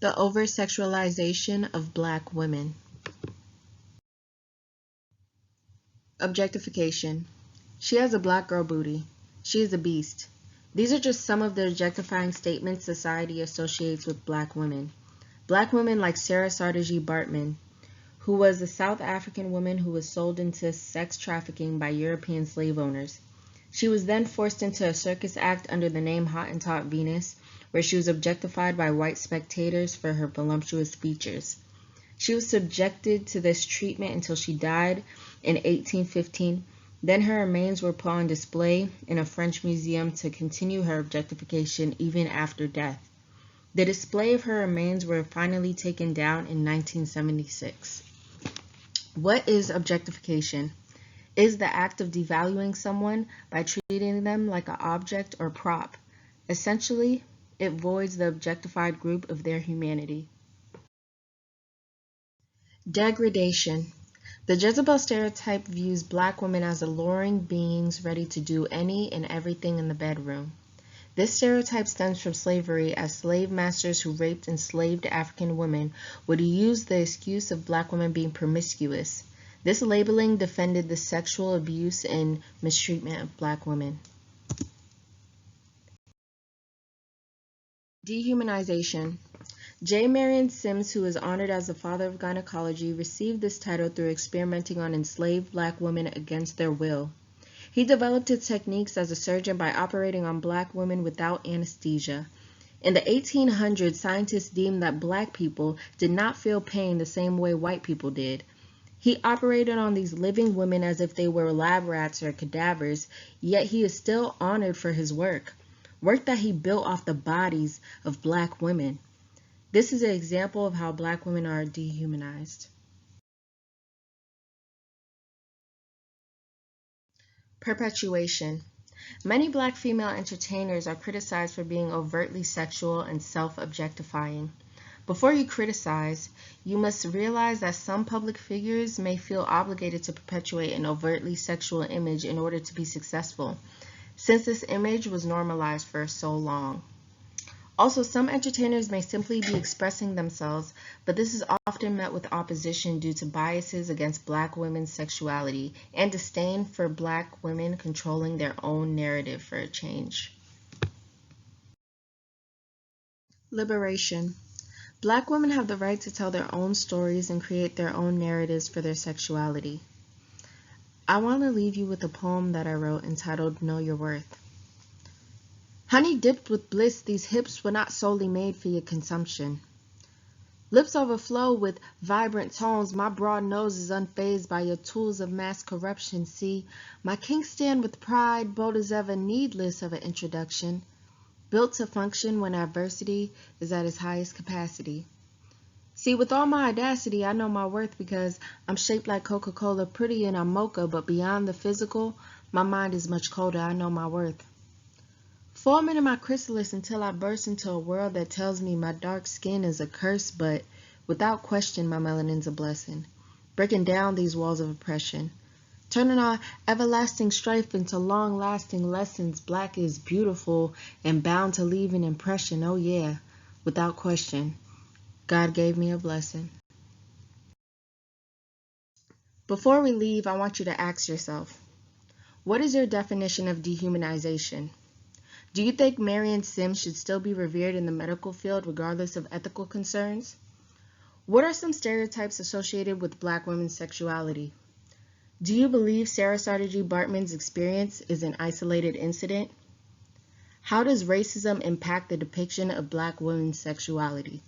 The oversexualization of Black women. Objectification. She has a black girl booty. She is a beast. These are just some of the objectifying statements society associates with Black women. Black women like Sarah Sardaji Bartman, who was a South African woman who was sold into sex trafficking by European slave owners. She was then forced into a circus act under the name Hottentot Venus, where she was objectified by white spectators for her voluptuous features. She was subjected to this treatment until she died in 1815. Then her remains were put on display in a French museum to continue her objectification even after death. The display of her remains were finally taken down in 1976. What is objectification? It is the act of devaluing someone by treating them like an object or prop. Essentially, it voids the objectified group of their humanity. Degradation. The Jezebel stereotype views Black women as alluring beings ready to do any and everything in the bedroom. This stereotype stems from slavery, as slave masters who raped enslaved African women would use the excuse of Black women being promiscuous. This labeling defended the sexual abuse and mistreatment of Black women. Dehumanization. J. Marion Sims, who is honored as the father of gynecology, received this title through experimenting on enslaved Black women against their will. He developed his techniques as a surgeon by operating on Black women without anesthesia. In the 1800s, scientists deemed that Black people did not feel pain the same way white people did. He operated on these living women as if they were lab rats or cadavers, yet he is still honored for his work that he built off the bodies of Black women. This is an example of how Black women are dehumanized. Perpetuation. Many Black female entertainers are criticized for being overtly sexual and self-objectifying. Before you criticize, you must realize that some public figures may feel obligated to perpetuate an overtly sexual image in order to be successful, since this image was normalized for so long. Also, some entertainers may simply be expressing themselves, but this is often met with opposition due to biases against Black women's sexuality and disdain for Black women controlling their own narrative for a change. Liberation. Black women have the right to tell their own stories and create their own narratives for their sexuality. I want to leave you with a poem that I wrote entitled Know Your Worth. Honey dipped with bliss, these hips were not solely made for your consumption. Lips overflow with vibrant tones, my broad nose is unfazed by your tools of mass corruption. See, my kink stand with pride, bold as ever, needless of an introduction, built to function when adversity is at its highest capacity. See, with all my audacity, I know my worth because I'm shaped like Coca-Cola, pretty and I'm mocha, but beyond the physical, my mind is much colder, I know my worth. Forming in my chrysalis until I burst into a world that tells me my dark skin is a curse, but without question my melanin's a blessing. Breaking down these walls of oppression. Turning our everlasting strife into long-lasting lessons. Black is beautiful and bound to leave an impression, oh yeah, without question. God gave me a blessing. Before we leave, I want you to ask yourself, what is your definition of dehumanization? Do you think Marion Sims should still be revered in the medical field regardless of ethical concerns? What are some stereotypes associated with Black women's sexuality? Do you believe Sarah Sardaji Bartman's experience is an isolated incident? How does racism impact the depiction of Black women's sexuality?